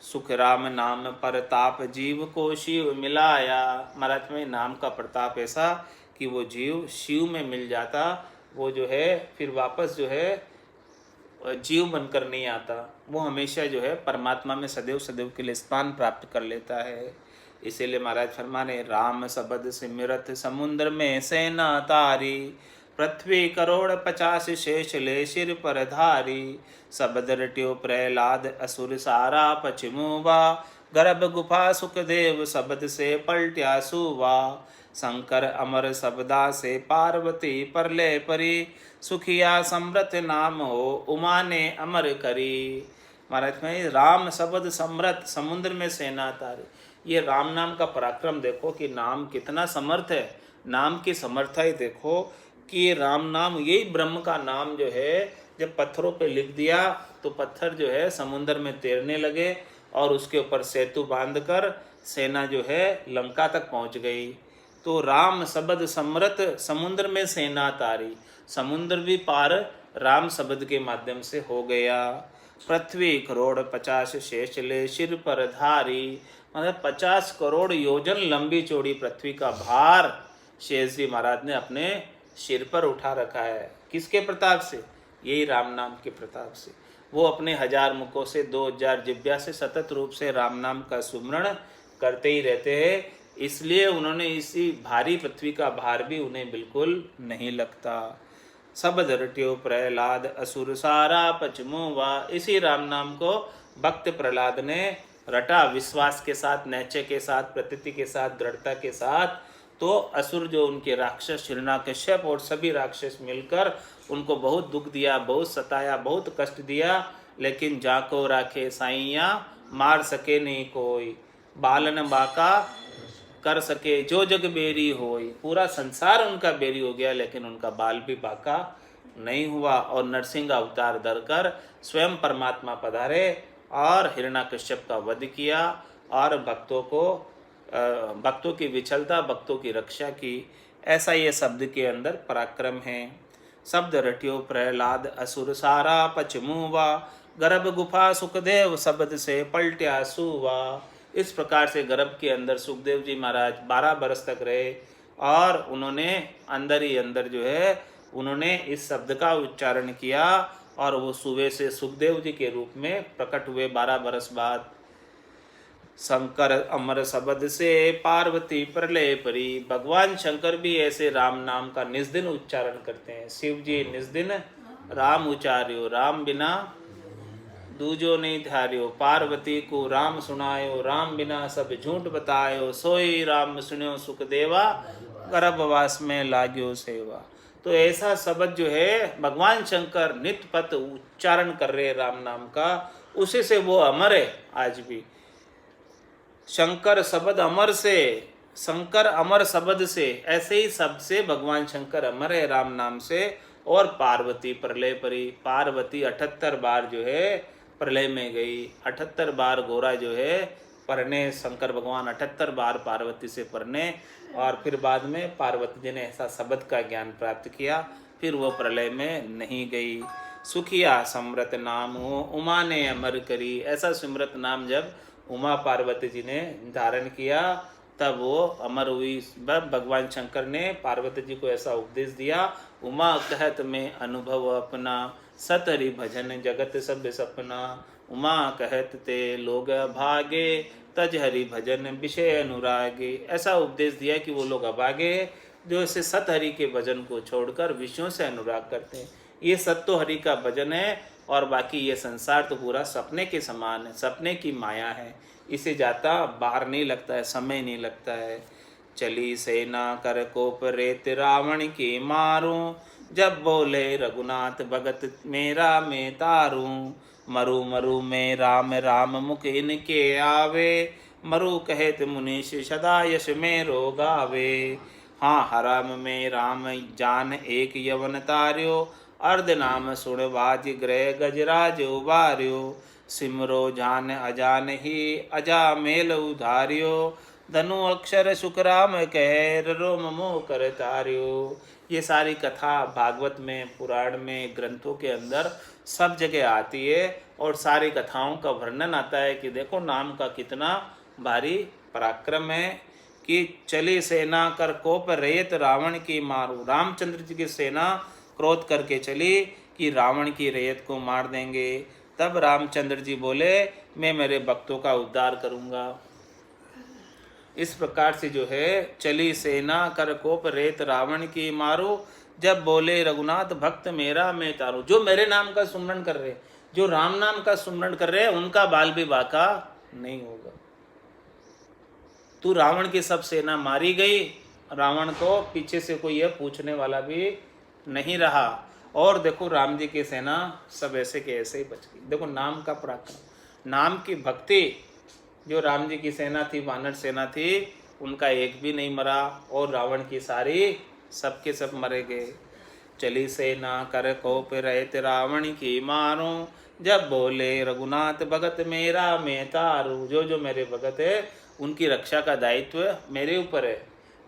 सुख राम नाम प्रताप जीव को शिव मिलाया, महाराज में नाम का प्रताप ऐसा कि वो जीव शिव में मिल जाता, वो जो है फिर वापस जो है जीव बनकर नहीं आता, वो हमेशा जो है परमात्मा में सदैव सदैव के लिए स्थान प्राप्त कर लेता है। इसीलिए महाराज फरमाने, राम सबद सिमरत समुद्र में सेना तारी, पृथ्वी करोड़ 50 शेष ले सिर पर धारी। सबद रट्यो प्रहलाद असुर सारा पछमुवा, गर्भ गुफा सुखदेव शब्द से पलट्या सुवा। शंकर अमर शब्दा से पार्वती परले परी, सुखिया समृत नाम हो उमा ने अमर करी। महाराज में राम शब्द समृत समुद्र में सेना तारी, ये राम नाम का पराक्रम देखो कि नाम कितना समर्थ है। नाम की समर्था ही देखो कि राम नाम, यही ब्रह्म का नाम जो है जब पत्थरों पे लिख दिया तो पत्थर जो है समुद्र में तैरने लगे और उसके ऊपर सेतु बांधकर सेना जो है लंका तक पहुंच गई। तो राम शब्द समृत समुद्र में सेना तारी, समुद्र भी पार राम शब्द के माध्यम से हो गया। पृथ्वी करोड़ 50 शेष ले सिर पर धारी, मतलब 50 करोड़ योजन लंबी चौड़ी पृथ्वी का भार शेष जी महाराज ने अपने सिर पर उठा रखा है। किसके प्रताप से? यही राम नाम के प्रताप से। वो अपने 1000 मुखों से 2000 जिब्या से सतत रूप से राम नाम का सुमरण करते ही रहते हैं, इसलिए उन्होंने इसी भारी पृथ्वी का भार भी उन्हें बिल्कुल नहीं लगता। सब रट्यो प्रहलाद असुर सारा पचमुवा, इसी राम नाम को भक्त प्रहलाद ने रटा, विश्वास के साथ, नैचे के साथ, प्रतीति के साथ, दृढ़ता के साथ। तो असुर जो उनके राक्षस हिरण्यकश्यप और सभी राक्षस मिलकर उनको बहुत दुख दिया, बहुत सताया, बहुत कष्ट दिया, लेकिन जाको राखे साइया मार सके नहीं कोई, बालन बाका कर सके जो जग बेरी होई। पूरा संसार उनका बेरी हो गया, लेकिन उनका बाल भी बाका नहीं हुआ। और नरसिंह अवतार धरकर स्वयं परमात्मा पधारे और हिरण्यकश्यप का वध किया और भक्तों की विचलता, भक्तों की रक्षा की। ऐसा ये शब्द के अंदर पराक्रम है। शब्द रट्यो प्रहलाद असुर सारा पचमुवा, गर्भ गुफा सुखदेव शब्द से पलट्या सुवा। इस प्रकार से गर्भ के अंदर सुखदेव जी महाराज 12 बरस तक रहे और उन्होंने अंदर ही अंदर जो है उन्होंने इस शब्द का उच्चारण किया और वो सुबह से सुखदेव जी के रूप में प्रकट हुए 12 बरस बाद। शंकर अमर शब्द से पार्वती प्रलय परी, भगवान शंकर भी ऐसे राम नाम का निस्दिन उच्चारण करते हैं। शिव जी निस्दिन राम उचार्यो, राम बिना दूजो नहीं धार्यो, पार्वती को राम सुनायो, राम बिना सब झूठ बतायो, सोई राम सुन्यो सुख देवा, गर्भवास में लाग्यो सेवा। तो ऐसा शब्द जो है भगवान शंकर नित्य पथ उच्चारण कर रहे राम नाम का, उसी से वो अमर है आज भी। शंकर शब्द अमर से, शंकर अमर शब्द से, ऐसे ही शब्द से भगवान शंकर अमर है राम नाम से। और पार्वती प्रलय परी, पार्वती 78 बार जो है प्रलय में गई, 78 बार गोरा जो है परने, शंकर भगवान 78 बार पार्वती से परने, और फिर बाद में पार्वती जी ने ऐसा शब्द का ज्ञान प्राप्त किया, फिर वो प्रलय में नहीं गई। सुखिया समृत नाम हो उमा ने अमर करी, ऐसा सिमरत नाम जब उमा पार्वती जी ने धारण किया तब वो अमर हुई। भगवान शंकर ने पार्वती जी को ऐसा उपदेश दिया, उमा कहत में अनुभव अपना, सत हरि भजन जगत सब सपना। उमा कहत ते लोग भागे, तज हरि भजन विषय अनुरागे। ऐसा उपदेश दिया कि वो लोग अभागे जो इसे सत हरि के भजन को छोड़कर विषयों से अनुराग करते हैं। ये सत तो हरि का भजन है और बाकी ये संसार तो पूरा सपने के समान है, सपने की माया है, इसे जाता बाहर नहीं लगता है, समय नहीं लगता है। चली सेना कर कोप रेत रावण की मारूं, जब बोले रघुनाथ भगत मेरा मैं तारूं। मरु मरु में राम राम मुख इनके आवे, मरु कहत मुनीष सदा यश में रो गावे। हाँ हराम में राम जान एक यवन तार्यो, अर्ध नाम सुन बाज ग्रह गजराज उबार्यो। सिमरो जान अजान ही अजा मेल उधार्यो, धनु अक्षर सुखराम कह रोम मोह कर तार्यो। ये सारी कथा भागवत में, पुराण में, ग्रंथों के अंदर सब जगह आती है और सारी कथाओं का वर्णन आता है कि देखो नाम का कितना भारी पराक्रम है। कि चली सेना कर कोप रेत रावण की मारू, रामचंद्र जी की सेना क्रोध करके चली कि रावण की रेत को मार देंगे। तब रामचंद्र जी बोले मैं मेरे भक्तों का उद्धार करूंगा। इस प्रकार से जो है चली सेना कर कोप रेत रावण की मारो, जब बोले रघुनाथ भक्त मेरा मैं तारू। जो मेरे नाम का सुमरण कर रहे, जो राम नाम का सुमरण कर रहे हैं, उनका बाल भी बाका नहीं होगा। तू रावण की सब सेना मारी गई, रावण को पीछे से कोई यह पूछने वाला भी नहीं रहा। और देखो राम जी की सेना सब ऐसे के ऐसे ही बच गई। देखो नाम का पराक्रम, नाम की भक्ति। जो राम जी की सेना थी, वानर सेना थी, उनका एक भी नहीं मरा और रावण की सारी सबके सब मरे गए। चली सेना कर कोप रहत रावण की मारो, जब बोले रघुनाथ भगत मेरा मैं तारू, जो मेरे भगत है उनकी रक्षा का दायित्व मेरे ऊपर है।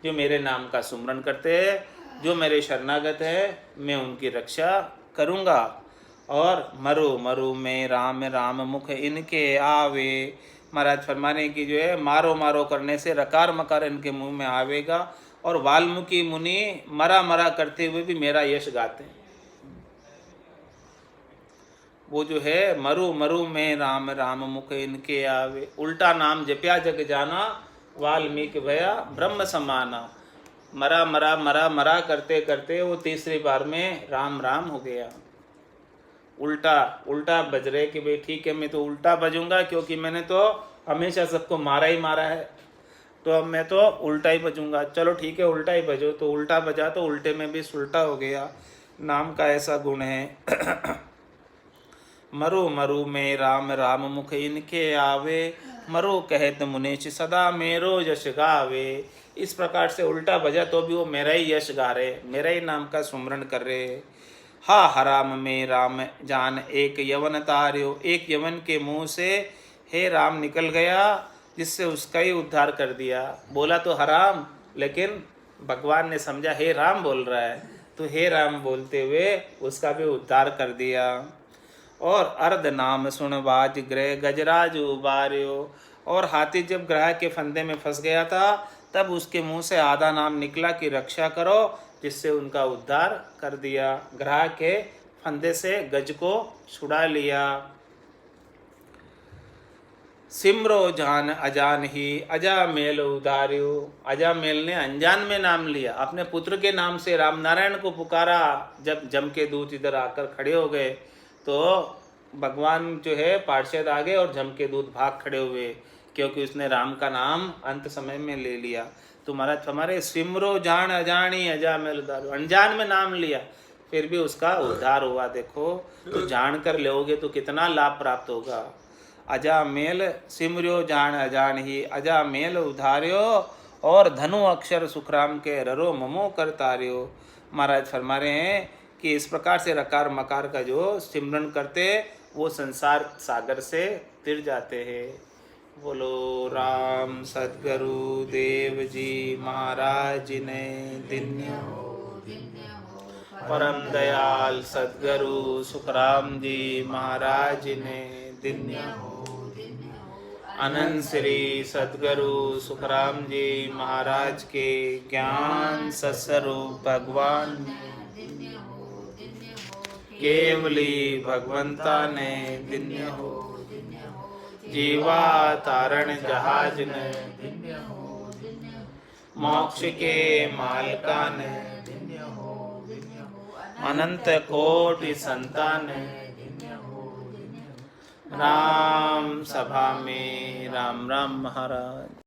जो मेरे नाम का सुमरन करते हैं, जो मेरे शरणागत है, मैं उनकी रक्षा करूँगा। और मरु मरु में राम राम मुख इनके आवे, महाराज फरमा रहे कि जो है मारो मारो करने से रकार मकार इनके मुंह में आवेगा। और वाल्मीकि मुनि मरा मरा करते हुए भी मेरा यश गाते हैं। वो जो है मरु मरु में राम राम मुख इनके आवे, उल्टा नाम जप्या जग जाना, वाल्मीकि भया ब्रह्म समाना। मरा मरा मरा मरा करते करते वो तीसरी बार में राम राम हो गया। उल्टा उल्टा बज रहे कि भाई ठीक है मैं तो उल्टा बजूंगा, क्योंकि मैंने तो हमेशा सबको मारा ही मारा है, तो अब मैं तो उल्टा ही बजूंगा। चलो ठीक है उल्टा ही बजो। तो उल्टा बजा तो उल्टे में भी सुलटा हो गया। नाम का ऐसा गुण है। मरु मरु में राम राम मुख इनके आवे, मरु कहत मुनीश सदा मेरो यश गावे। इस प्रकार से उल्टा बजा तो भी वो मेरा ही यश गा रहे, मेरा ही नाम का सुमरण कर रहे। हा हराम में राम जान एक यवन तार्यो, एक यवन के मुंह से हे राम निकल गया, जिससे उसका ही उद्धार कर दिया। बोला तो हराम, लेकिन भगवान ने समझा हे राम बोल रहा है, तो हे राम बोलते हुए उसका भी उद्धार कर दिया। और अर्ध नाम सुन बाज ग्रह गजराज उबार्यो, और हाथी जब ग्रह के फंदे में फंस गया था तब उसके मुंह से आधा नाम निकला कि रक्षा करो, जिससे उनका उद्धार कर दिया। ग्रह के फंदे से गज को छुड़ा लिया। सिमरो जान अजान ही अजा मेल उदार्यो, अजा मेल ने अनजान में नाम लिया, अपने पुत्र के नाम से राम नारायण को पुकारा। जब जम के दूत इधर आकर खड़े हो गए तो भगवान जो है पार्षद आ गए और जम के दूत भाग खड़े हुए, क्योंकि उसने राम का नाम अंत समय में ले लिया। तो महाराज हमारे सिमरो जान अजानी अजा मेल उदार्यो, अनजान में नाम लिया फिर भी उसका उद्धार हुआ। देखो तो जान कर लोगे तो कितना लाभ प्राप्त होगा। अजा मेल सिमरियो जान अजान ही अजा मेल उधार्यो, और धनु अक्षर सुखराम के ररो ममो कर तार्यो। महाराज फरमा रहे हैं कि इस प्रकार से रकार मकार का जो सिमरन करते वो संसार सागर से तिर जाते हैं। बोलो राम सद्गुरु देव जी महाराज ने दिन्य हो, परम दयाल सद्गुरु सुखराम जी महाराज ने दिन्य हो। अनंत श्री सद्गुरु सुखराम जी महाराज के ज्ञान सत्स्वरूप भगवान केवली भगवंता ने दिन्य हो। जीवा तारण जहाज ने मोक्ष के मालका ने, अनंत कोटि संतान, राम सभा में राम राम महाराज।